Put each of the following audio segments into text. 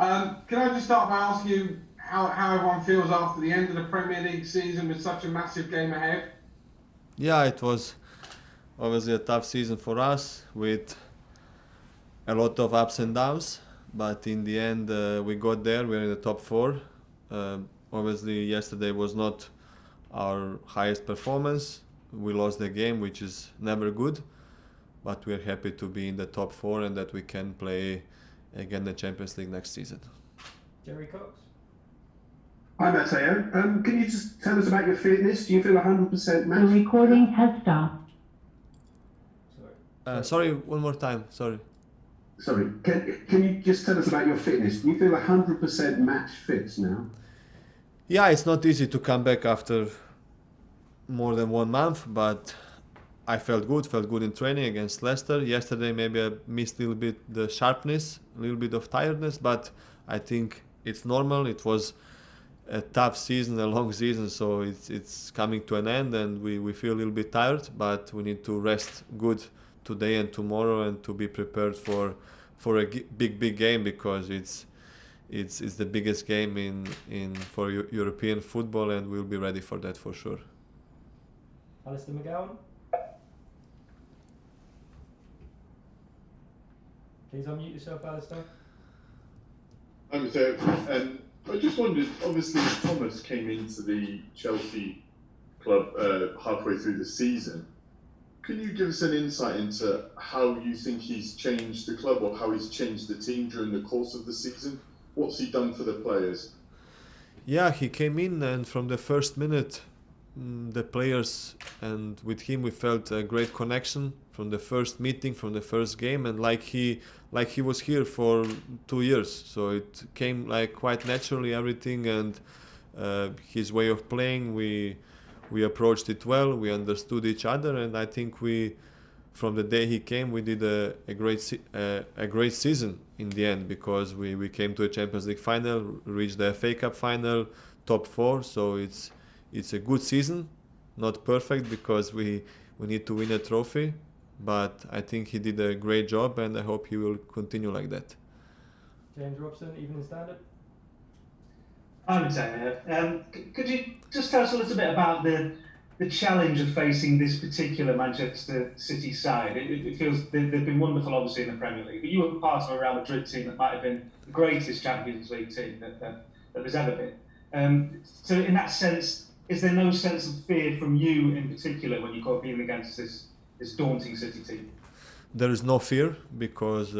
Can I just start by asking you how everyone feels after the end of the Premier League season with such a massive game ahead? Yeah, it was obviously a tough season for us with a lot of ups and downs, but in the end we got there. We're in the top four. Obviously, yesterday was not our highest performance. We lost the game, which is never good, but we're happy to be in the top four and that we can play again the Champions League next season. Jerry Cox. Hi Mateo, can you just tell us about your fitness? Do you feel 100% match? The recording has stopped. Sorry, one more time. Sorry. Can you just tell us about your fitness? Do you feel 100% match fit now? Yeah, it's not easy to come back after more than 1 month, but I felt good in training against Leicester. Yesterday maybe I missed a little bit the sharpness, a little bit of tiredness, but I think it's normal. It was a tough season, a long season, so it's coming to an end and we feel a little bit tired, but we need to rest good today and tomorrow and to be prepared for a big game, because it's the biggest game in for European football, and we'll be ready for that for sure. Alistair McGowan. Please unmute yourself, Alistair. I'm Mateo. I just wondered, obviously Thomas came into the Chelsea club halfway through the season. Can you give us an insight into how you think he's changed the club or how he's changed the team during the course of the season? What's he done for the players? Yeah, he came in and from the first minute, the players and with him we felt a great connection from the first meeting, from the first game, and like he was here for 2 years. So it came like quite naturally everything, and his way of playing, we approached it well, we understood each other, and I think from the day he came, we did a great season in the end, because we came to a Champions League final, reached the FA Cup final, top 4. So it's a good season, not perfect because we need to win a trophy, but I think he did a great job, and I hope he will continue like that. James Robson, Evening Standard. Hi Mateo. Could you just tell us a little bit about the challenge of facing this particular Manchester City side? It feels they've been wonderful, obviously, in the Premier League, but you were part of a Real Madrid team that might have been the greatest Champions League team that there's ever been. So in that sense, is there no sense of fear from you in particular when you go competing against this daunting City team? There is no fear, because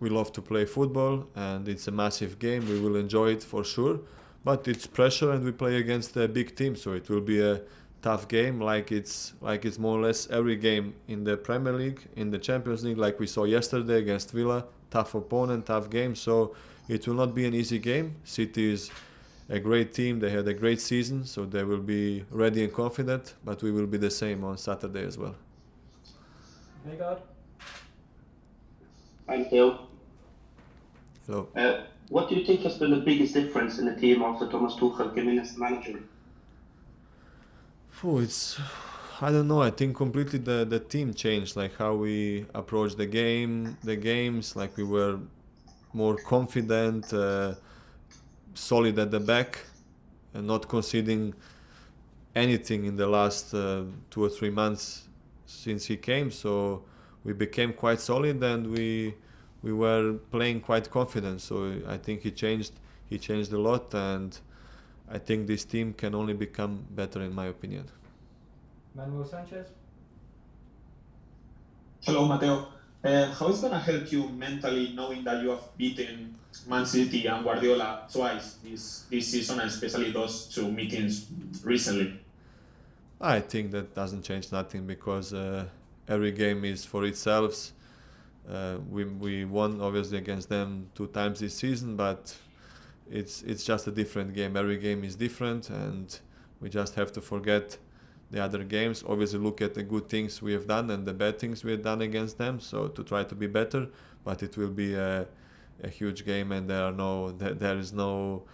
we love to play football and it's a massive game. We will enjoy it for sure, but it's pressure and we play against a big team, so it will be a tough game, like it's more or less every game in the Premier League, in the Champions League, like we saw yesterday against Villa. Tough opponent, tough game, so it will not be an easy game. City is a great team, they had a great season, so they will be ready and confident, but we will be the same on Saturday as well. Vegard. Thank you. Hello. What do you think has been the biggest difference in the team after Thomas Tuchel came in as the manager? I don't know, I think completely the team changed, like how we approach the games, like we were more confident, solid at the back, and not conceding anything in the last 2 or 3 months since he came. So we became quite solid and we were playing quite confident. So I think he changed a lot, and I think this team can only become better, in my opinion. Manuel Sanchez. Hello, Mateo. How is it going to help you mentally knowing that you have beaten Man City and Guardiola twice this season, and especially those 2 meetings recently? I think that doesn't change nothing, because every game is for itself. We won obviously against them 2 times this season, but it's just a different game. Every game is different, and we just have to forget the other games. Obviously look at the good things we have done and the bad things we have done against them, so to try to be better. But it will be a huge game, and there is no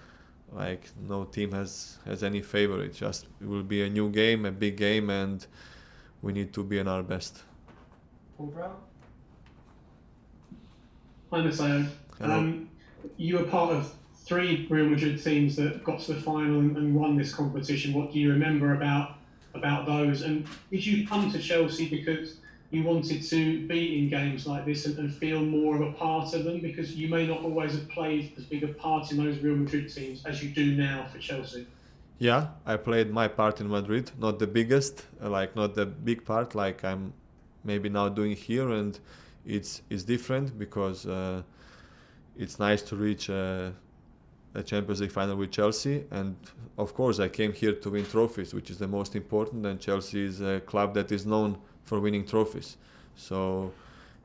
team has any favorite. It will be a new game, a big game, and we need to be in our best. Paul Brown. Hi, Mateo. you were part of 3 Real Madrid teams that got to the final and won this competition. What do you remember about those? And did you come to Chelsea because you wanted to be in games like this and feel more of a part of them? Because you may not always have played as big a part in those Real Madrid teams as you do now for Chelsea. Yeah, I played my part in Madrid, not the biggest, like not the big part like I'm maybe now doing here, and it's different because it's nice to reach a Champions League final with Chelsea, and of course I came here to win trophies, which is the most important, and Chelsea is a club that is known for winning trophies. So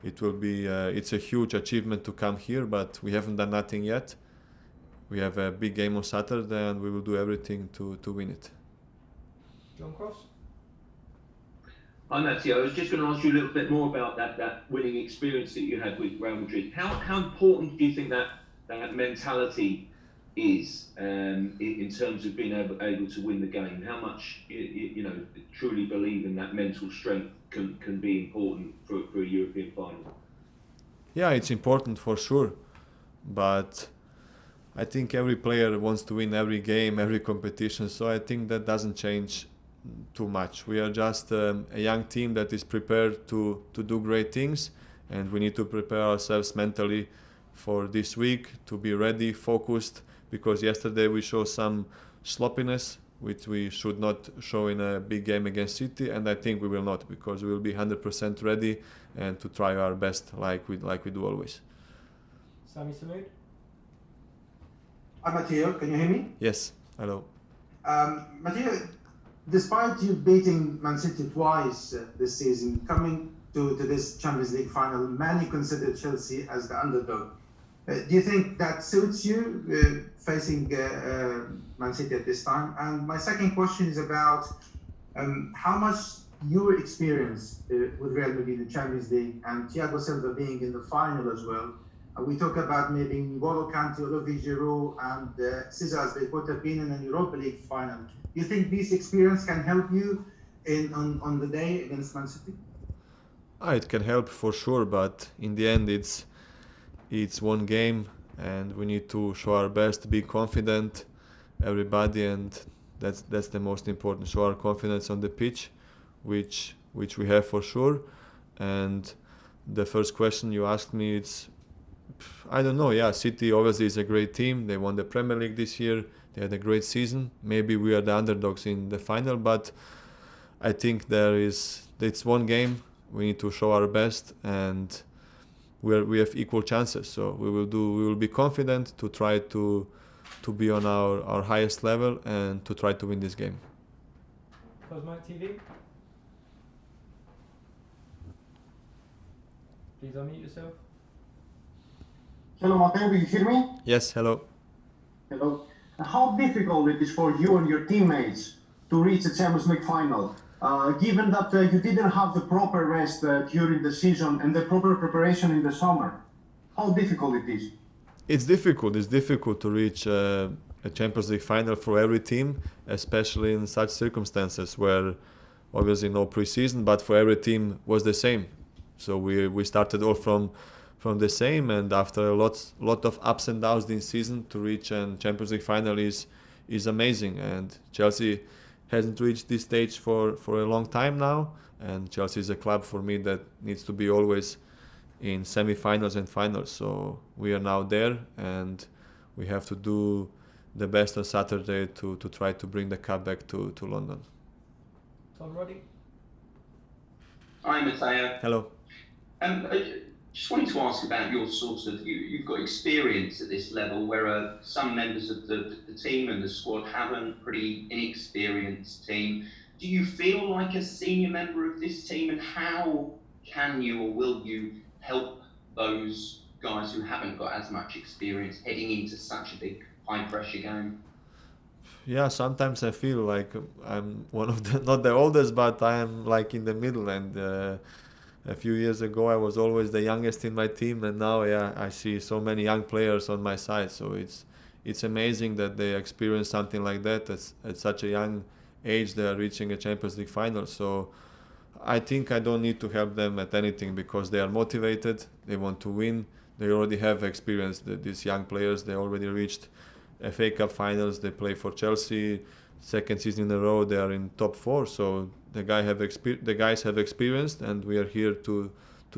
it will be it's a huge achievement to come here, but we haven't done nothing yet. We have a big game on Saturday and we will do everything to win it. John Cross? Hi Mateo, I was just going to ask you a little bit more about that winning experience that you had with Real Madrid. How important do you think that mentality is in terms of being able to win the game? How much you know truly believe in that mental strength can be important for a European final? Yeah, it's important for sure, but I think every player wants to win every game, every competition, so I think that doesn't change too much. We are just a young team that is prepared to do great things, and we need to prepare ourselves mentally for this week to be ready, focused, because yesterday we showed some sloppiness which we should not show in a big game against City, and I think we will not, because we will be 100% ready and to try our best like we do always. Sami Samud? Hi Mateo, can you hear me? Yes, hello. Mateo, despite you beating Man City twice this season, coming to this Champions League final, many consider Chelsea as the underdog. Do you think that suits you facing Man City at this time? And my second question is about how much your experience with Real Madrid in the Champions League and Thiago Silva being in the final as well. We talk about maybe N'Golo Kante, Olivier Giroud, and Cesar Azpilicueta being in an Europa League final. Do you think this experience can help you on the day against Man City? It can help for sure, but in the end it's one game and we need to show our best, be confident, everybody, and that's the most important. Show our confidence on the pitch, which we have for sure. And the first question you asked me, it's I don't know. Yeah, City obviously is a great team. They won the Premier League this year. They had a great season. Maybe we are the underdogs in the final, but I think it's one game. We need to show our best, and we have equal chances. So we will be confident to try to be on our highest level and to try to win this game. Cosmite TV? Please unmute yourself. Hello, Mateo, do you hear me? Yes, hello. Hello. How difficult it is for you and your teammates to reach the Champions League final, given that you didn't have the proper rest during the season and the proper preparation in the summer? How difficult it is? It's difficult. It's difficult to reach a Champions League final for every team, especially in such circumstances where obviously no pre-season, but for every team was the same. So we started all from the same, and after a lot of ups and downs this season, to reach a Champions League final is amazing. And Chelsea hasn't reached this stage for a long time now, and Chelsea is a club for me that needs to be always in semi-finals and finals. So we are now there, and we have to do the best on Saturday to try to bring the cup back to London. Tom Roddy? Hi Mateo. Hello. I just wanted to ask about your sort of, you've got experience at this level where some members of the team and the squad haven't, pretty inexperienced team. Do you feel like a senior member of this team, and how can you or will you help those guys who haven't got as much experience heading into such a big high pressure game? Yeah, sometimes I feel like I'm one of the, not the oldest, but I am like in the middle, and a few years ago I was always the youngest in my team, and now I see so many young players on my side. So it's amazing that they experience something like that at such a young age. They are reaching a Champions League final. So I think I don't need to help them at anything, because they are motivated, they want to win, they already have experience. These young players, they already reached FA Cup finals. They play for Chelsea, second season in a row. They are in top 4. So the guys have experienced, and we are here to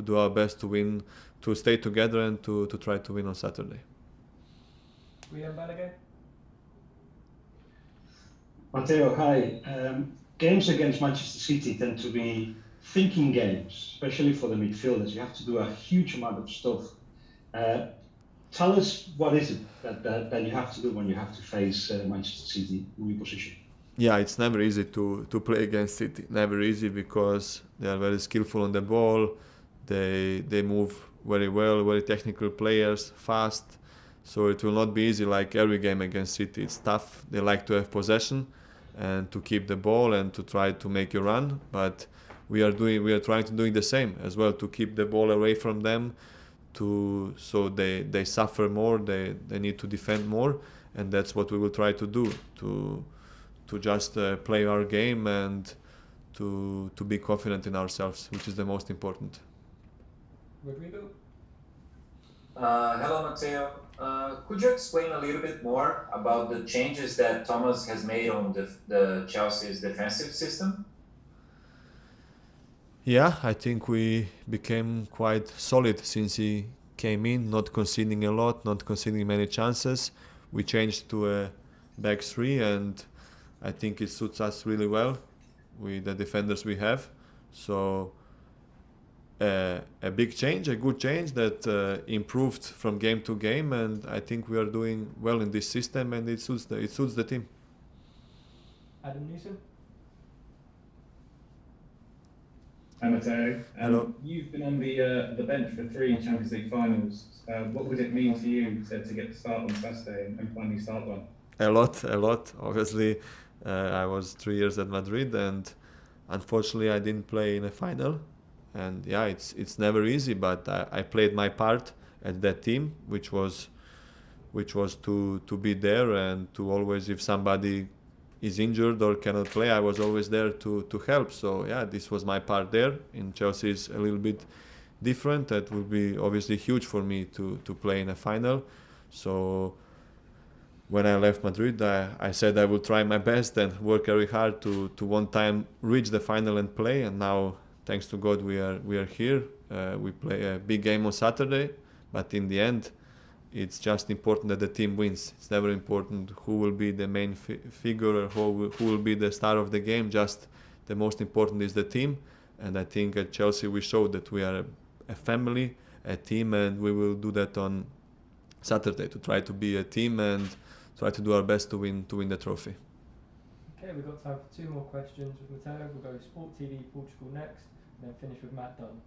do our best to win, to stay together, and to try to win on Saturday. William Balaguer. Mateo, hi. Games against Manchester City tend to be thinking games, especially for the midfielders. You have to do a huge amount of stuff. Tell us, what is it that you have to do when you have to face Manchester City in your position? Yeah, it's never easy to play against City. Never easy, because they are very skillful on the ball. They move very well, very technical players, fast. So it will not be easy like every game against City. It's tough. They like to have possession and to keep the ball and to try to make you run. But we are trying to do the same as well, to keep the ball away from them, so they suffer more, they need to defend more, and that's what we will try to do, to just play our game and to be confident in ourselves, which is the most important. Rodrigo? Hello, Mateo. Could you explain a little bit more about the changes that Thomas has made on the Chelsea's defensive system? Yeah, I think we became quite solid since he came in, not conceding a lot, not conceding many chances. We changed to a back 3, and I think it suits us really well with the defenders we have. So a big change, a good change that improved from game to game, and I think we are doing well in this system, and it suits the team. Adam Newsom? Hi, Mateo. Hello. You've been on the bench for 3 Champions League finals. What would it mean to you to get the start on Saturday and finally start one? A lot. Obviously, I was 3 years at Madrid, and unfortunately I didn't play in a final. And yeah, it's never easy, but I played my part at that team, which was to be there and to always, if somebody is injured or cannot play, I was always there to help. So yeah, this was my part there. In Chelsea is a little bit different. That would be obviously huge for me to play in a final. So when I left Madrid, I said I will try my best and work very hard to one time reach the final and play. And now, thanks to God, we are here. We play a big game on Saturday, but in the end, it's just important that the team wins. It's never important who will be the main figure or who will be the star of the game. Just the most important is the team. And I think at Chelsea we showed that we are a family, a team, and we will do that on Saturday, to try to be a team and try to do our best to win the trophy. Okay, we've got time for 2 more questions with Mateo. We'll go Sport TV Portugal next, and then finish with Matt Dunn.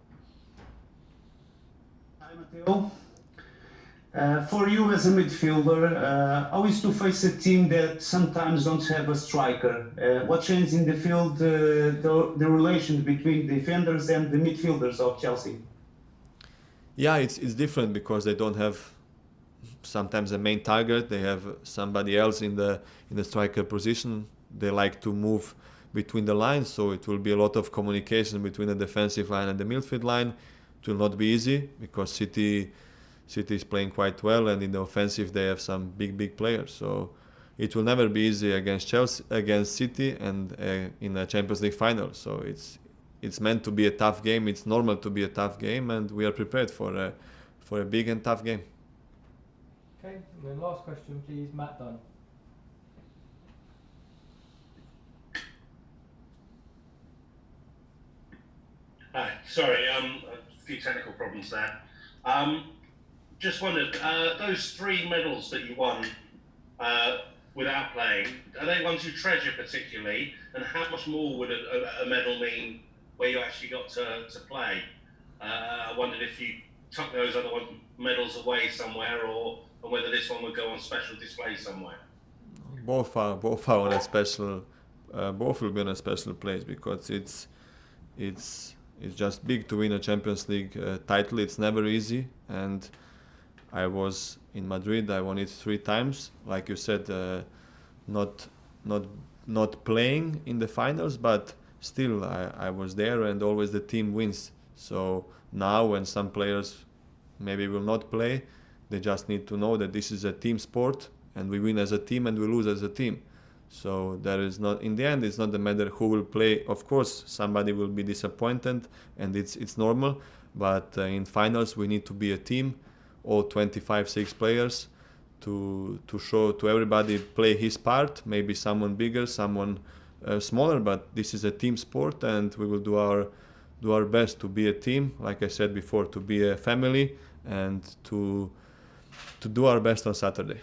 Hi, Mateo. For you as a midfielder, how is to face a team that sometimes don't have a striker? What changed in the field, the relation between defenders and the midfielders of Chelsea? Yeah, it's different because they don't have sometimes a main target. They have somebody else in the striker position. They like to move between the lines, so it will be a lot of communication between the defensive line and the midfield line. It will not be easy because City is playing quite well, and in the offensive they have some big players. So it will never be easy against City, and in a Champions League final. So it's meant to be a tough game. It's normal to be a tough game, and we are prepared for a big and tough game. Okay, and then last question, please, Matt Dunn. Sorry, a few technical problems there. Just wondered, those 3 medals that you won without playing, are they ones you treasure particularly? And how much more would a medal mean where you actually got to play? I wondered if you tuck those other medals away somewhere, or whether this one would go on special display somewhere. Both are on a special. Both will be on a special place because it's just big to win a Champions League title. It's never easy, and I was in Madrid. I won it 3 times, like you said, not playing in the finals, but still I was there, and always the team wins. So now when some players maybe will not play. They just need to know that this is a team sport, and we win as a team and we lose as a team. So there is not, in the end, it's not the matter who will play. Of course, somebody will be disappointed, and it's normal. But in finals, we need to be a team, all 25-6 players, to show to everybody play his part. Maybe someone bigger, someone smaller, but this is a team sport, and we will do our best to be a team. Like I said before, to be a family, and to do our best on Saturday.